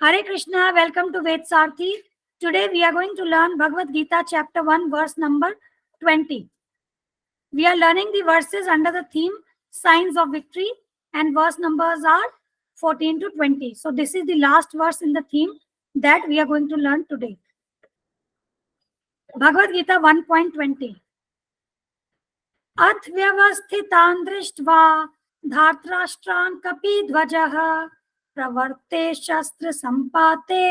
Hare Krishna, welcome to Vedsarthi. Today we are going to learn Bhagavad Gita chapter 1 verse number 20. We are learning the verses under the theme Signs of Victory and verse numbers are 14 to 20. So this is the last verse in the theme that we are going to learn today. Bhagavad Gita 1.20. Ath vyavasthitan drishtva dhartrashtran kapidvajah प्रवर्ते शस्त्र संपाते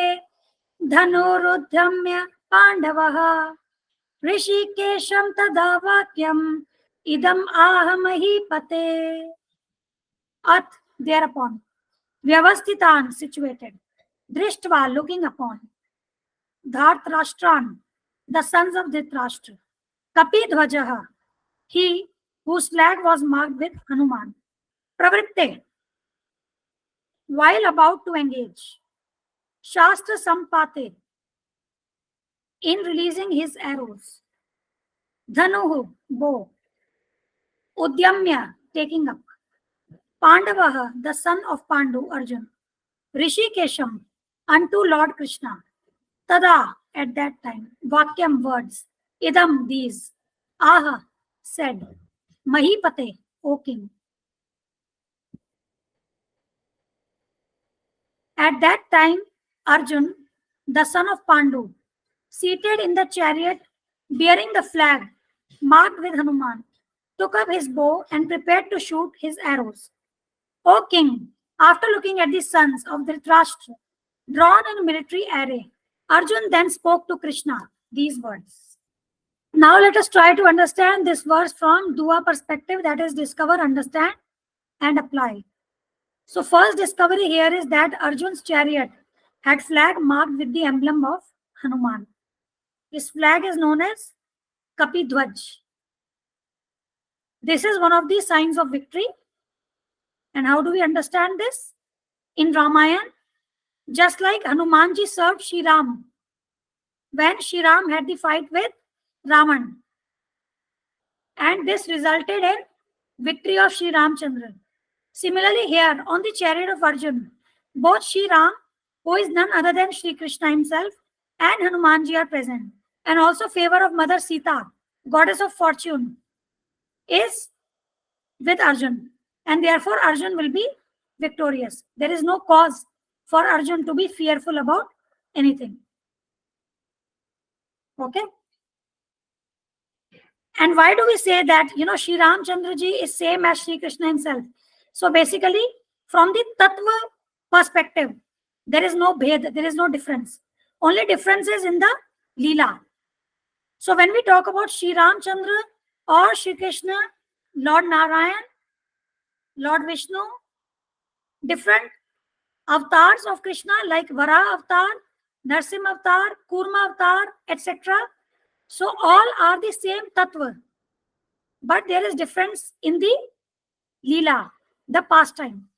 धनुरुद्यम्य पांडवः ऋषिकेशं तदा वाक्यम् इदम् आह महीपते. Ath, thereupon, vyavasthitan, situated, drishtva, looking upon, dhartrashtran, the sons of Dhritarashtra, kapidvajah, he whose flag was marked with Hanuman, pravritte, while about to engage, Shastra Sampate, in releasing his arrows, Dhanuhu, bow, Udyamya, taking up, Pandavaha, the son of Pandu, Arjuna, Rishikesham, unto Lord Krishna, Tada, at that time, Vakyam, words, Idam, these, Aha, said, Mahipate, O king. At that time, Arjun, the son of Pandu, seated in the chariot bearing the flag marked with Hanuman, took up his bow and prepared to shoot his arrows. O king, after looking at the sons of Dhritarashtra drawn in military array, Arjun then spoke to Krishna these words. Now let us try to understand this verse from Dua perspective, that is, discover, understand, and apply. So first discovery here is that Arjun's chariot had flag marked with the emblem of Hanuman. This flag is known as Kapidhwaj. This is one of the signs of victory. And how do we understand this? In Ramayana, just like Hanumanji served Shri Ram when Shri Ram had the fight with Ravan. And this resulted in victory of Shri Ramchandra. Similarly here, on the chariot of Arjun, both Shri Ram, who is none other than Shri Krishna himself, and Hanumanji are present. And also favor of Mother Sita, goddess of fortune, is with Arjun. And therefore Arjun will be victorious. There is no cause for Arjun to be fearful about anything. Okay? And why do we say that, Shri Ramchandra ji is same as Shri Krishna himself? So basically, from the Tattva perspective, there is no bhed, there is no difference. Only difference is in the Leela. So when we talk about Shri Ramchandra or Shri Krishna, Lord Narayan, Lord Vishnu, different avatars of Krishna like Vara avatar, Narsimha avatar, Kurma avatar, etc. So all are the same Tattva. But there is difference in the Leela, the pastime.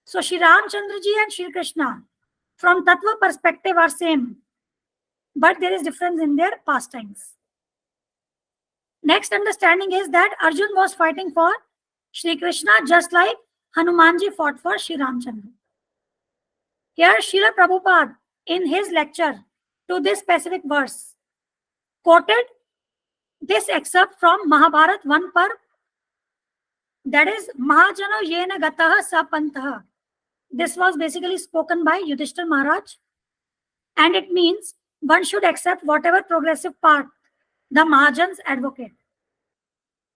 So Shri Ramchandra ji and Shri Krishna from Tattva perspective are same, but there is difference in their pastimes. Next understanding is that Arjun was fighting for Shri Krishna just like Hanumanji fought for Shri Ramchandra. Here Srila Prabhupada in his lecture to this specific verse quoted this excerpt from Mahabharat 1 par, that is Mahajano Yena Gataha Sapantaha. This was basically spoken by Yudhishthira Maharaj, and it means one should accept whatever progressive path the Mahajans advocate.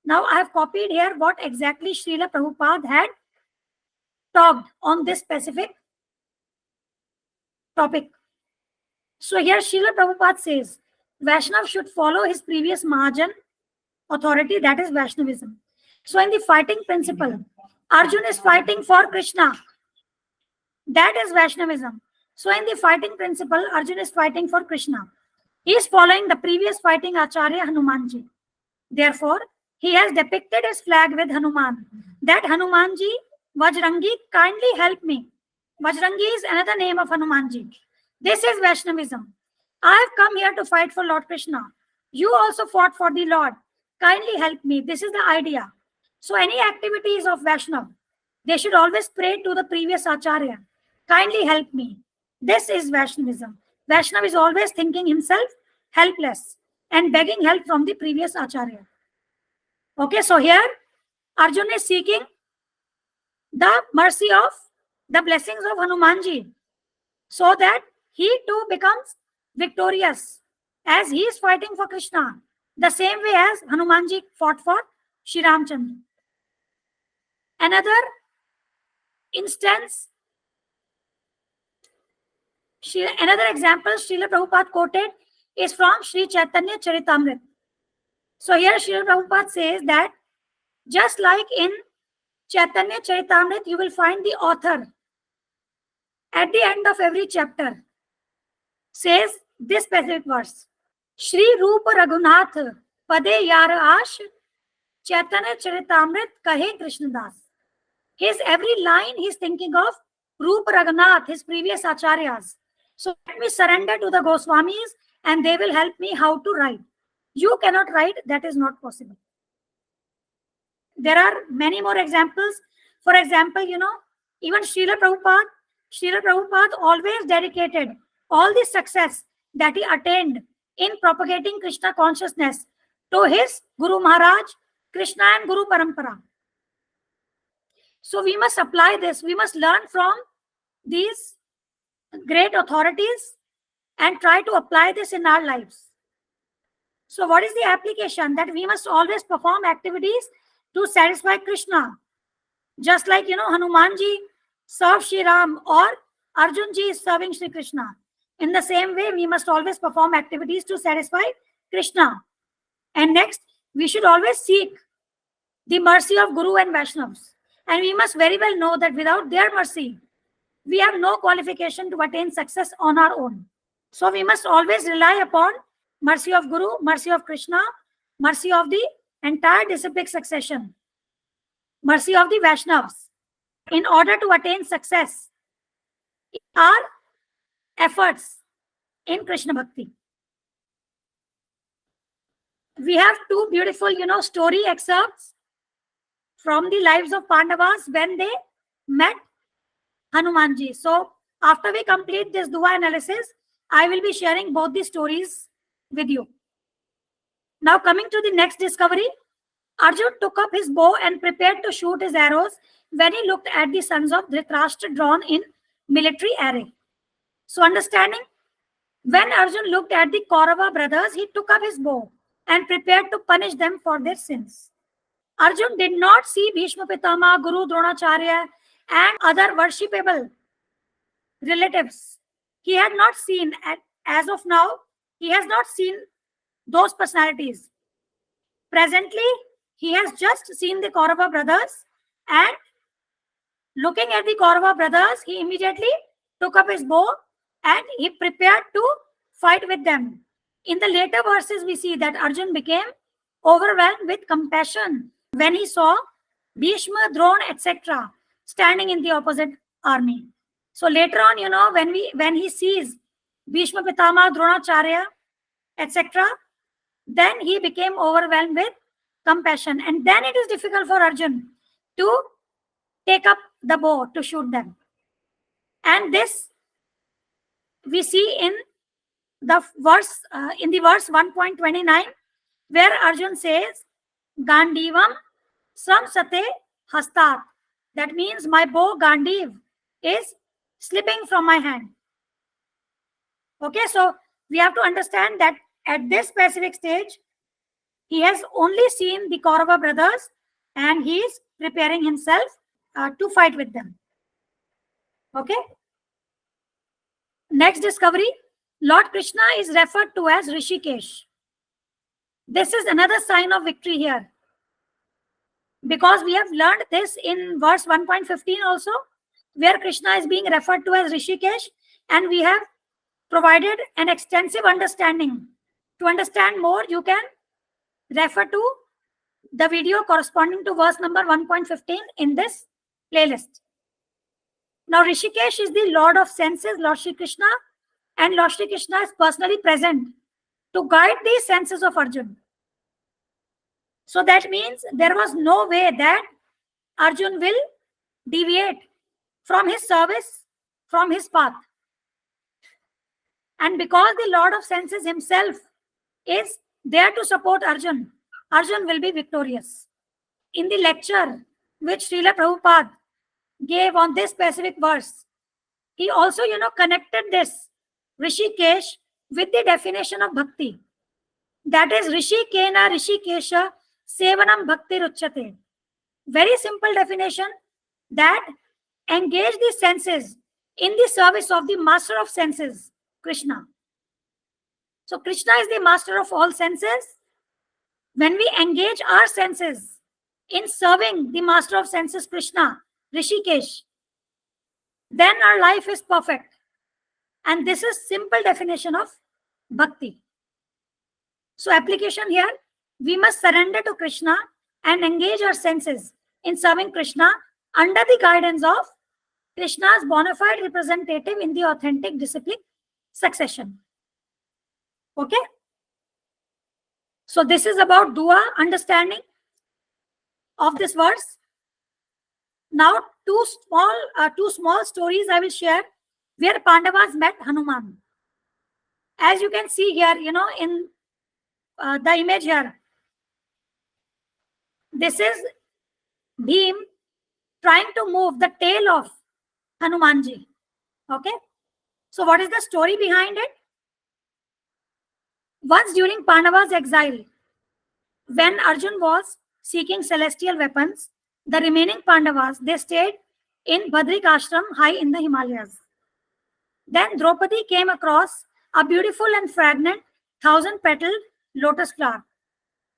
Now I have copied here what exactly Srila Prabhupada had talked on this specific topic. So here Srila Prabhupada says, Vaishnav should follow his previous Mahajan authority, that is Vaishnavism. So in the fighting principle, Arjun is fighting for Krishna. That is Vaishnavism. So in the fighting principle, Arjun is fighting for Krishna. He is following the previous fighting Acharya Hanumanji. Therefore, he has depicted his flag with Hanuman. That Hanumanji, Vajrangi, kindly help me. Vajrangi is another name of Hanumanji. This is Vaishnavism. I have come here to fight for Lord Krishna. You also fought for the Lord. Kindly help me. This is the idea. So any activities of Vaishnav, they should always pray to the previous Acharya. Kindly help me. This is Vaishnavism. Vaishnava is always thinking himself helpless and begging help from the previous Acharya. Okay, so here Arjuna is seeking the mercy of the blessings of Hanumanji so that he too becomes victorious as he is fighting for Krishna, the same way as Hanumanji fought for Sri Ramchandra. Another instance, another example Srila Prabhupada quoted is from Sri Chaitanya Charitamrita. So here Srila Prabhupada says that just like in Chaitanya Charitamrita, you will find the author at the end of every chapter says this specific verse. Shri Rupa Raghunath Pade Yar Ash Chaitanya Charitamrit Kahe Krishna Das. His every line he's thinking of Rupa Raghunath, his previous acharyas. So let me surrender to the Goswamis and they will help me how to write. You cannot write, that is not possible. There are many more examples. For example, even Srila Prabhupada always dedicated all the success that he attained in propagating Krishna consciousness to his Guru Maharaj, Krishna and Guru Parampara. So we must apply this. We must learn from these great authorities and try to apply this in our lives. So what is the application? That we must always perform activities to satisfy Krishna. Just like, Hanumanji served Shri Ram or Arjunji is serving Shri Krishna. In the same way, we must always perform activities to satisfy Krishna. And next, we should always seek the mercy of Guru and Vaishnavas. And we must very well know that without their mercy, we have no qualification to attain success on our own. So we must always rely upon mercy of Guru, mercy of Krishna, mercy of the entire disciplic succession, mercy of the Vaishnavas, in order to attain success in our efforts in Krishna Bhakti. We have two beautiful, story excerpts from the lives of Pandavas when they met Hanumanji. So after we complete this Dua analysis, I will be sharing both the stories with you. Now coming to the next discovery, Arjuna took up his bow and prepared to shoot his arrows when he looked at the sons of Dhritarashtra drawn in military array. So understanding, when Arjuna looked at the Kaurava brothers, he took up his bow and prepared to punish them for their sins. Arjuna did not see Bhishma Pitama, Guru Dronacharya and other worshipable relatives. He had not seen, as of now, he has not seen those personalities. Presently, he has just seen the Kaurava brothers, and looking at the Kaurava brothers, he immediately took up his bow and he prepared to fight with them. In the later verses, we see that Arjuna became overwhelmed with compassion when he saw Bhishma, Drona, etc. standing in the opposite army. So later on, when he sees Bhishma Pitama, Dronacharya, etc., then he became overwhelmed with compassion. And then it is difficult for Arjuna to take up the bow to shoot them. And this we see in the verse 1.29, where Arjuna says, Gandivam samsate hastat. That means my bow Gandiv is slipping from my hand. Okay, so we have to understand that at this specific stage, he has only seen the Kaurava brothers and he is preparing himself to fight with them. Okay. Next discovery, Lord Krishna is referred to as Rishikesh. This is another sign of victory here, because we have learned this in verse 1.15 also, where Krishna is being referred to as Rishikesh, and we have provided an extensive understanding. To understand more, you can refer to the video corresponding to verse number 1.15 in this playlist. Now, Rishikesh is the Lord of senses, Lord Shri Krishna, and Lord Shri Krishna is personally present to guide the senses of Arjuna. So that means there was no way that Arjuna will deviate from his service, from his path. And because the Lord of Senses himself is there to support Arjun, Arjun will be victorious. In the lecture which Srila Prabhupada gave on this specific verse, he also, connected this Rishikesh with the definition of bhakti. That is Rishikena Rishikesha Sevanam Bhakti Ruchyate. Very simple definition, that engage the senses in the service of the master of senses, Krishna. So Krishna is the master of all senses. When we engage our senses in serving the master of senses, Krishna, Rishikesh, then our life is perfect. And this is simple definition of bhakti. So application here, we must surrender to Krishna and engage our senses in serving Krishna under the guidance of Krishna's bona fide representative in the authentic disciplic succession. Okay? So this is about dua, understanding of this verse. Now two small stories I will share where Pandavas met Hanuman. As you can see here, in the image here, this is Bhim trying to move the tail of Hanumanji. Okay? So what is the story behind it? Once during Pandava's exile, when Arjun was seeking celestial weapons, the remaining Pandavas, they stayed in Badrik Ashram high in the Himalayas. Then Draupadi came across a beautiful and fragrant 1,000-petaled lotus flower.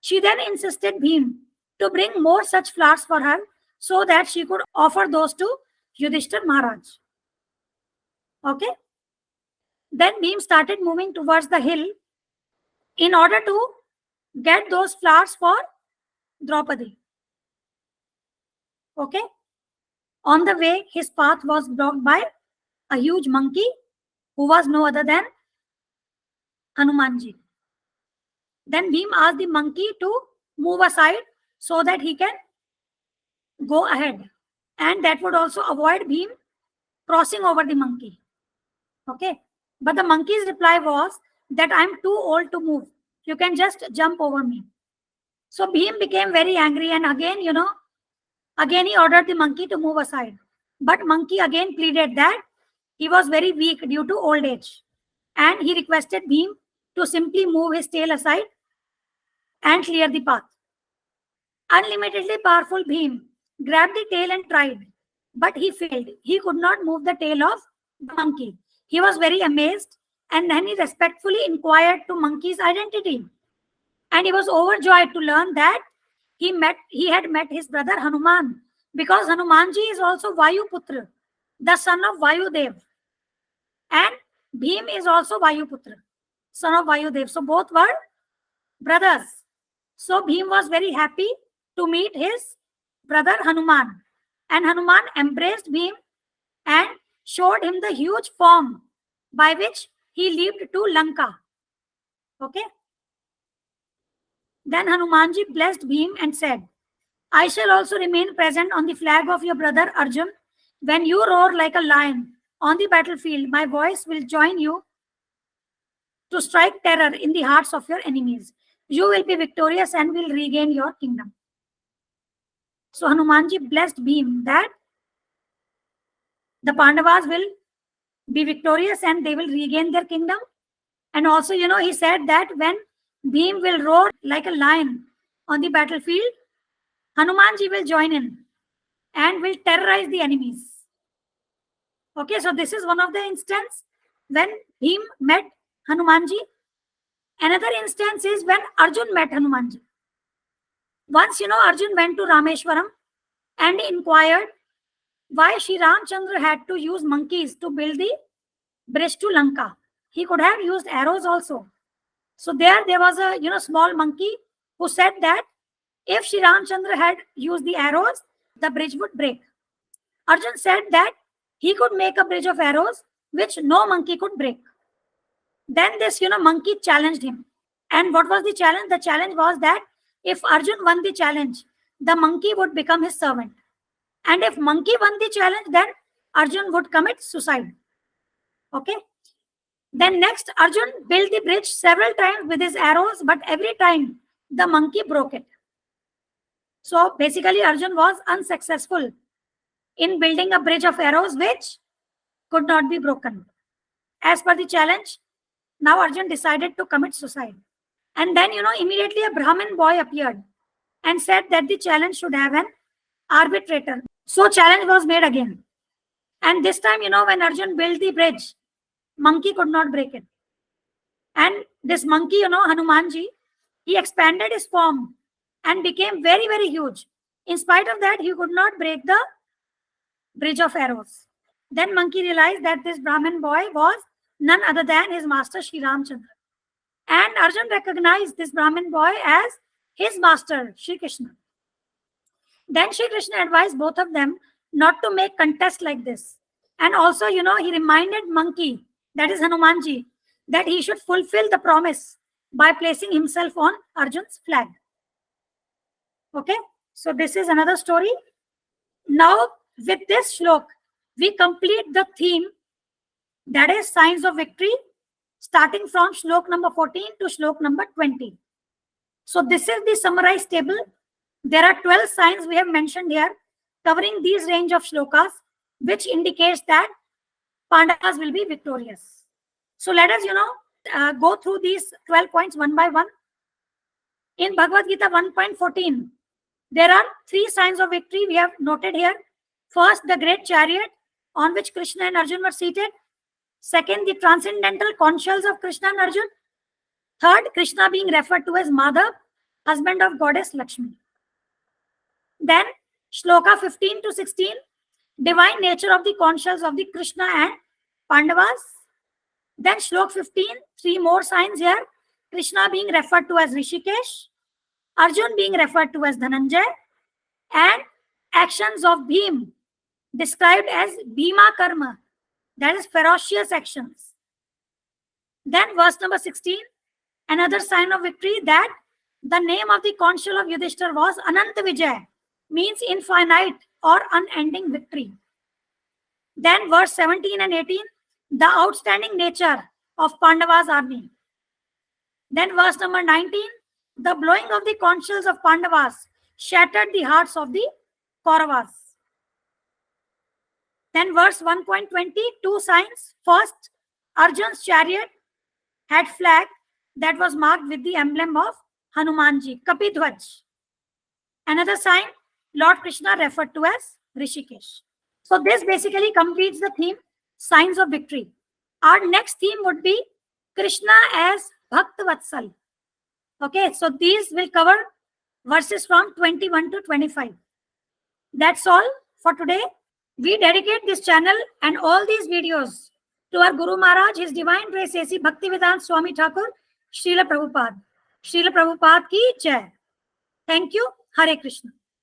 She then insisted Bhim to bring more such flowers for her so that she could offer those to Yudhishthir Maharaj. Okay? Then Bhim started moving towards the hill in order to get those flowers for Draupadi. Okay? On the way, his path was blocked by a huge monkey who was no other than Hanumanji. Then Bhim asked the monkey to move aside so that he can go ahead. And that would also avoid Bhim crossing over the monkey. Okay? But the monkey's reply was that I'm too old to move. You can just jump over me. So Bhim became very angry and again, again he ordered the monkey to move aside. But monkey again pleaded that he was very weak due to old age. And he requested Bhim to simply move his tail aside and clear the path. Unlimitedly powerful Bhim grabbed the tail and tried, but he failed. He could not move the tail of the monkey. He was very amazed and then he respectfully inquired to monkey's identity. And he was overjoyed to learn that he had met his brother Hanuman, because Hanumanji is also Vayuputra, the son of Vayudev. And Bhim is also Vayuputra, son of Vayudev. So both were brothers. So Bhim was very happy to meet his brother Hanuman. And Hanuman embraced Bhim and showed him the huge form by which he leaped to Lanka. Okay? Then Hanumanji blessed Bhim and said, I shall also remain present on the flag of your brother Arjun. When you roar like a lion on the battlefield, my voice will join you to strike terror in the hearts of your enemies. You will be victorious and will regain your kingdom. So Hanumanji blessed Bhim that the Pandavas will be victorious and they will regain their kingdom. And also, he said that when Bhim will roar like a lion on the battlefield, Hanumanji will join in and will terrorize the enemies. Okay, so this is one of the instances when Bhim met Hanumanji. Another instance is when Arjun met Hanumanji. Once, Arjun went to Rameshwaram and inquired why Sri Ramchandra had to use monkeys to build the bridge to Lanka. He could have used arrows also. So there was a small monkey who said that if Sri Ramchandra had used the arrows, the bridge would break. Arjun said that he could make a bridge of arrows which no monkey could break. Then this monkey challenged him. And what was the challenge? The challenge was that if Arjun won the challenge, the monkey would become his servant. And if monkey won the challenge, then Arjun would commit suicide. Okay. Then next, Arjun built the bridge several times with his arrows, but every time the monkey broke it. So basically, Arjun was unsuccessful in building a bridge of arrows which could not be broken. As per the challenge, now Arjun decided to commit suicide. And then, immediately a Brahmin boy appeared and said that the challenge should have an arbitrator. So challenge was made again. And this time, when Arjun built the bridge, monkey could not break it. And this monkey, Hanumanji, he expanded his form and became very, very huge. In spite of that, he could not break the bridge of arrows. Then monkey realized that this Brahmin boy was none other than his master Sri Ramchandra. And Arjun recognized this Brahmin boy as his master, Shri Krishna. Then Shri Krishna advised both of them not to make contest like this. And also, he reminded monkey, that is Hanumanji, that he should fulfill the promise by placing himself on Arjun's flag. Okay, so this is another story. Now, with this shlok, we complete the theme, that is signs of victory, starting from shlok number 14 to shlok number 20. So this is the summarized table. There are 12 signs we have mentioned here, covering these range of shlokas, which indicates that Pandavas will be victorious. So let us, go through these 12 points one by one. In Bhagavad Gita 1.14, there are 3 signs of victory we have noted here. First, the great chariot on which Krishna and Arjuna were seated. Second, the transcendental conch shells of Krishna and Arjuna. Third, Krishna being referred to as Madhav, husband of goddess Lakshmi. Then, shloka 15 to 16, divine nature of the conch shells of the Krishna and Pandavas. Then, shlok 15, 3 more signs here. Krishna being referred to as Rishikesh, Arjun being referred to as Dhananjay, and actions of Bhim described as Bhima Karma, that is ferocious actions. Then verse number 16, another sign of victory, that the name of the conch shell of Yudhishthira was Ananta Vijay, means infinite or unending victory. Then verse 17 and 18, the outstanding nature of Pandava's army. Then verse number 19, the blowing of the conch shells of Pandavas shattered the hearts of the Kauravas. Then verse 1.20, 2 signs. First, Arjun's chariot had flag that was marked with the emblem of Hanumanji, Kapidhwaj. Another sign, Lord Krishna referred to as Rishikesh. So this basically completes the theme, signs of victory. Our next theme would be Krishna as Bhakt Vatsal. Okay, so these will cover verses from 21 to 25. That's all for today. We dedicate this channel and all these videos to our Guru Maharaj, His Divine Grace A.C. Bhaktivedanta Swami Thakur, Srila Prabhupada. Srila Prabhupada ki jai. Thank you. Hare Krishna.